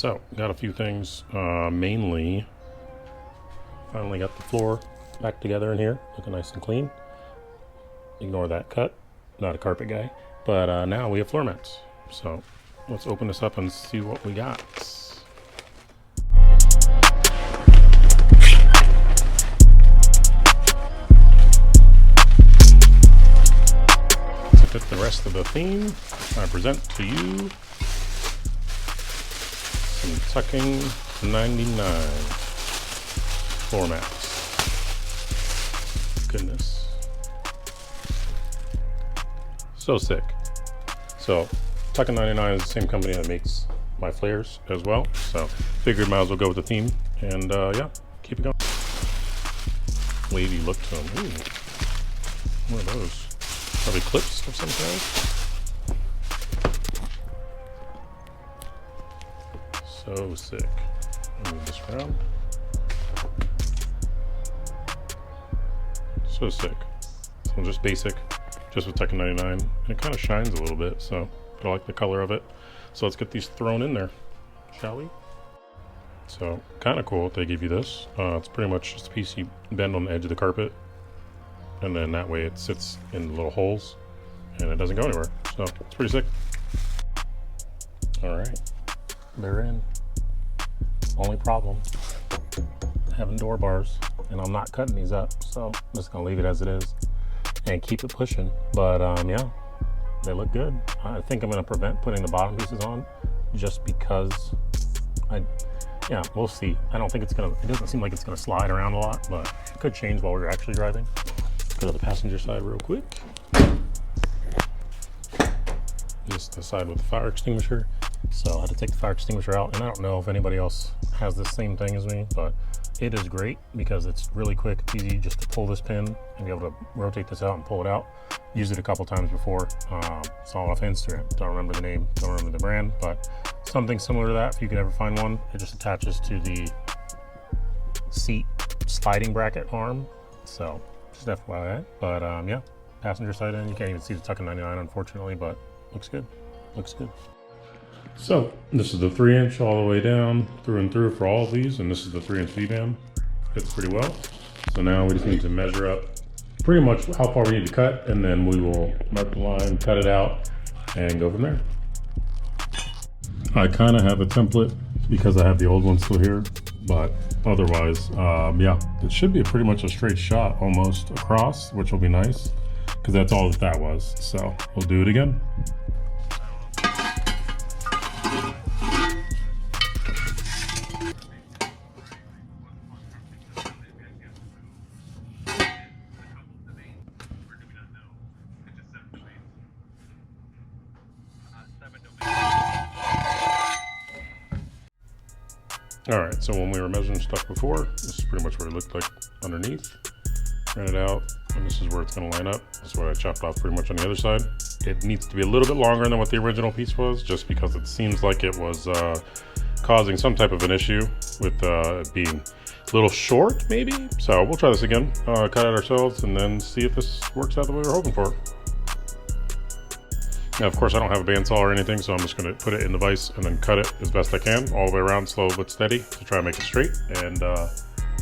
so got a few things. Mainly, finally got the floor back together in here, looking nice and clean. Ignore that cut, not a carpet guy. But now we have floor mats. So let's open this up and see what we got. To fit the rest of the theme, I present to you some Tuckin99 floor mats. Goodness. So sick. So Tuckin99 is the same company that makes my flares as well. So figured might as well go with the theme and yeah, keep it going. Wavy look to them. Ooh. What are those? Probably clips of some kind. So sick. Move this around. So sick. So just basic, just with Tuckin99, and it kind of shines a little bit, so I like the color of it. So let's get these thrown in there, shall we? So kind of cool they give you this. It's pretty much just a piece you bend on the edge of the carpet, and then that way it sits in little holes and it doesn't go anywhere. So it's pretty sick. All right, they're in. Only problem, having door bars, and I'm not cutting these up, so I'm just gonna leave it as it is and keep it pushing. But yeah, they look good. I think I'm gonna prevent putting the bottom pieces on just because yeah, we'll see. I don't think it doesn't seem like it's gonna slide around a lot, but it could change while we're actually driving. Go to the passenger side real quick. Just the side with the fire extinguisher. So I had to take the fire extinguisher out, and I don't know if anybody else has the same thing as me, but it is great because it's really quick. It's easy just to pull this pin and be able to rotate this out and pull it out. Used it a couple times before. Saw it off Instagram. Don't remember the name, don't remember the brand, but something similar to that if you could ever find one. It just attaches to the seat sliding bracket arm. So just FYI. But yeah, passenger side in. You can't even see the Tuckin99 unfortunately, but looks good. Looks good. So this is the 3-inch all the way down through and through for all of these, and this is the 3-inch V-band. Fits pretty well. So now we just need to measure up pretty much how far we need to cut, and then we will mark the line, cut it out, and go from there. I kind of have a template because I have the old one still here, but otherwise, yeah, it should be pretty much a straight shot almost across, which will be nice because that's all that was. So we'll do it again. All right, so when we were measuring stuff before, this is pretty much what it looked like underneath. Ran it out, and this is where it's gonna line up. That's what I chopped off pretty much on the other side. It needs to be a little bit longer than what the original piece was, just because it seems like it was causing some type of an issue with it being a little short, maybe? So we'll try this again, cut it ourselves, and then see if this works out the way we're hoping for. Now, of course, I don't have a bandsaw or anything, so I'm just going to put it in the vise and then cut it as best I can, all the way around, slow but steady, to try and make it straight. And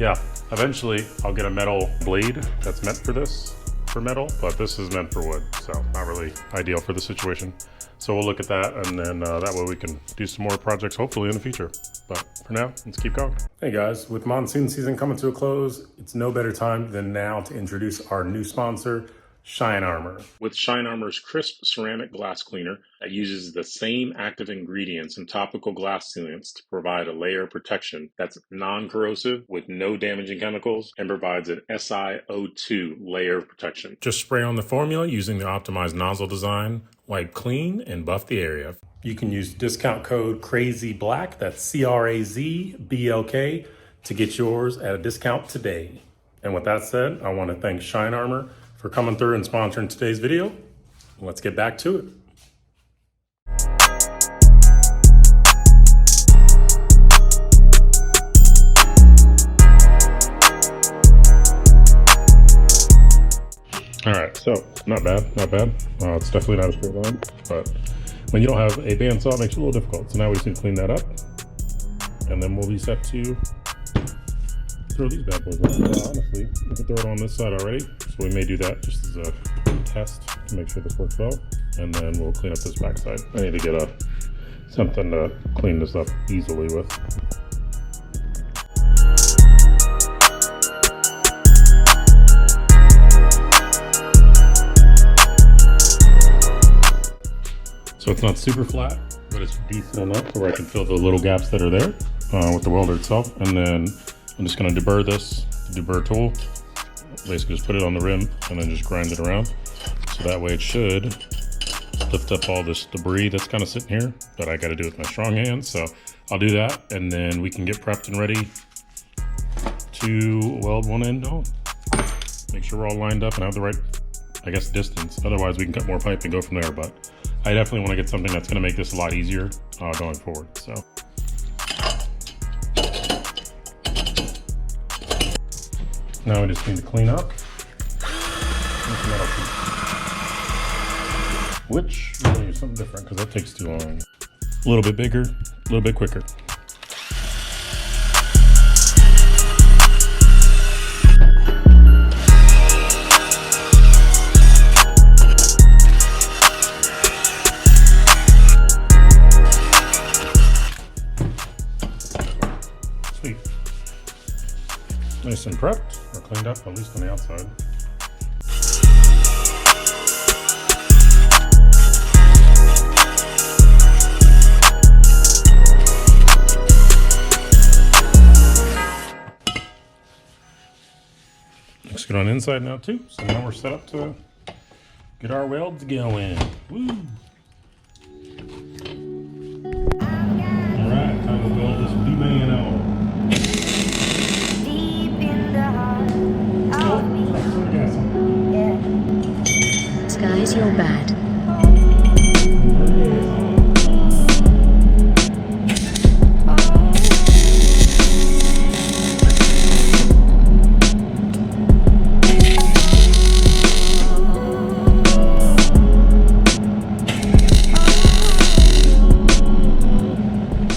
yeah, eventually I'll get a metal blade that's meant for this, for metal, but this is meant for wood, so not really ideal for the situation. So we'll look at that, and then that way we can do some more projects hopefully in the future. But for now, let's keep going. Hey guys, with monsoon season coming to a close, it's no better time than now to introduce our new sponsor, Shine Armor. With Shine Armor's crisp ceramic glass cleaner that uses the same active ingredients and topical glass sealants to provide a layer of protection that's non-corrosive with no damaging chemicals and provides an SiO2 layer of protection. Just spray on the formula using the optimized nozzle design, wipe clean, and buff the area. You can use discount code CRAZYBLACK, that's CRAZBLK, to get yours at a discount today. And with that said, I want to thank Shine Armor for coming through and sponsoring today's video. Let's get back to it. All right, so not bad, not bad. It's definitely not a straight line, but when you don't have a bandsaw, it makes it a little difficult. So now we just need to clean that up. and then we'll be set to throw these bad boys on. Honestly, we can throw it on this side already, so we may do that just as a test to make sure this works well, and then we'll clean up this back side. I need to get something to clean this up easily with. So it's not super flat, but it's decent enough where I can fill the little gaps that are there with the welder itself. And then I'm just gonna deburr this, deburr tool. Basically just put it on the rim and then just grind it around. So that way it should lift up all this debris that's kind of sitting here, but I gotta do it with my strong hand. So I'll do that, and then we can get prepped and ready to weld one end on. Make sure we're all lined up and have the right, I guess, distance. Otherwise we can cut more pipe and go from there, but I definitely want to get something that's going to make this a lot easier going forward. So now we just need to clean up this metal piece, which we're going to use something different because that takes too long. A little bit bigger, a little bit quicker. Sweet. Nice and prepped, or cleaned up, at least on the outside. Looks good on the inside now too, so now we're set up to get our welds going. Woo! Alright, time to weld this B-man on. Skyz, you're bad.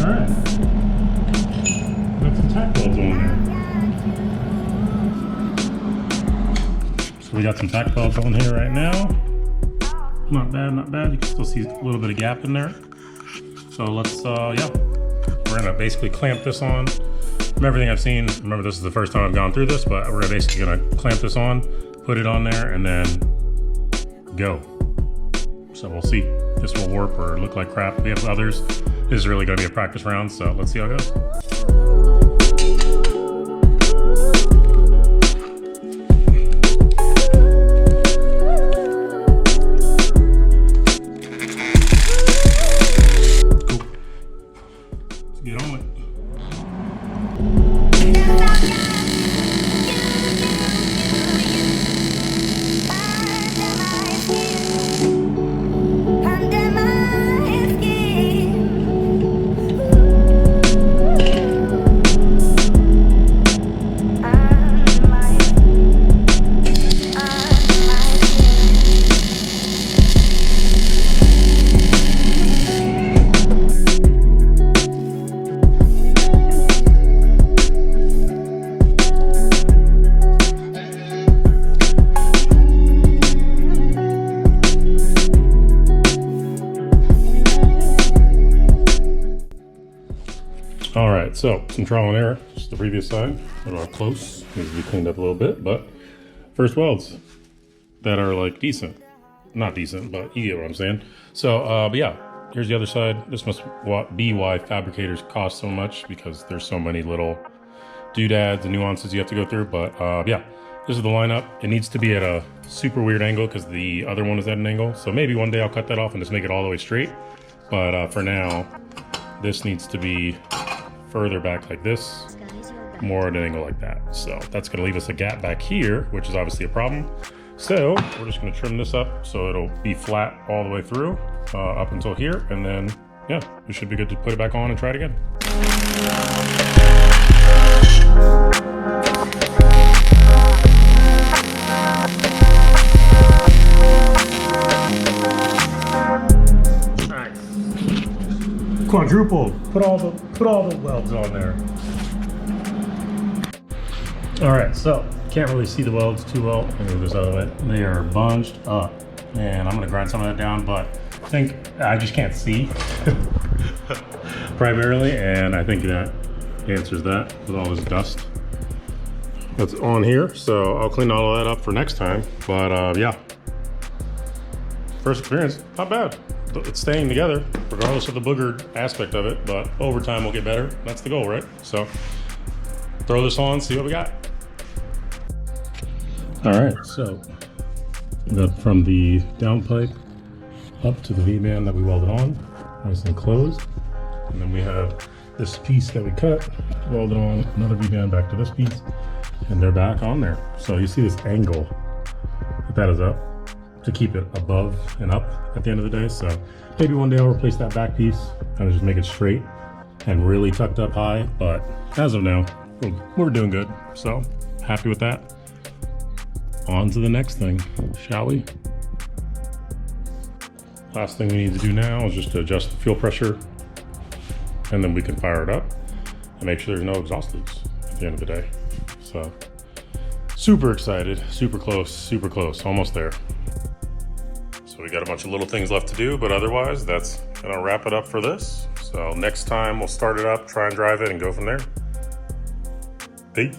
Alright. Got some tack welds on there. So we got some tack welds on here right now. Not bad, not bad. You can still see a little bit of gap in there. So let's, yeah. We're gonna basically clamp this on. From everything I've seen, remember this is the first time I've gone through this, but we're basically gonna clamp this on, put it on there, and then go. So we'll see if this will warp or look like crap. We have others. This is really gonna be a practice round, so let's see how it goes. Get on it. All right, so some trial and error. Just the previous side, a little up close, needs to be cleaned up a little bit, but first welds that are like decent. Not decent, but you get what I'm saying. So, but yeah, here's the other side. This must be why fabricators cost so much, because there's so many little doodads and nuances you have to go through. But yeah, this is the lineup. It needs to be at a super weird angle because the other one is at an angle. So maybe one day I'll cut that off and just make it all the way straight. But for now, this needs to be further back like this, more at an angle like that. So that's gonna leave us a gap back here, which is obviously a problem. So we're just gonna trim this up so it'll be flat all the way through, up until here, and then, yeah, we should be good to put it back on and try it again. quadrupled. Put all the welds on there. All right, so can't really see the welds too well. Let me move this out of the way. They are bunched up, and I'm gonna grind some of that down, but I think I just can't see primarily, and I think that answers that with all this dust that's on here. So I'll clean all of that up for next time. But yeah, first experience, not bad. It's staying together regardless of the boogered aspect of it, but over time we'll get better. That's the goal, right? So throw this on, see what we got. All right, so we got from the downpipe up to the V-band that we welded on, nice and closed. And then we have this piece that we cut, welded on, another V-band back to this piece, and they're back on there. So you see this angle that is up to keep it above and up at the end of the day. So maybe one day I'll replace that back piece and just make it straight and really tucked up high. But as of now, we're doing good. So happy with that. On to the next thing, shall we? Last thing we need to do now is just to adjust the fuel pressure, and then we can fire it up and make sure there's no exhaust leaks at the end of the day. So super excited, super close, almost there. So we got a bunch of little things left to do, but otherwise that's gonna wrap it up for this. So next time we'll start it up, try and drive it, and go from there. Peace.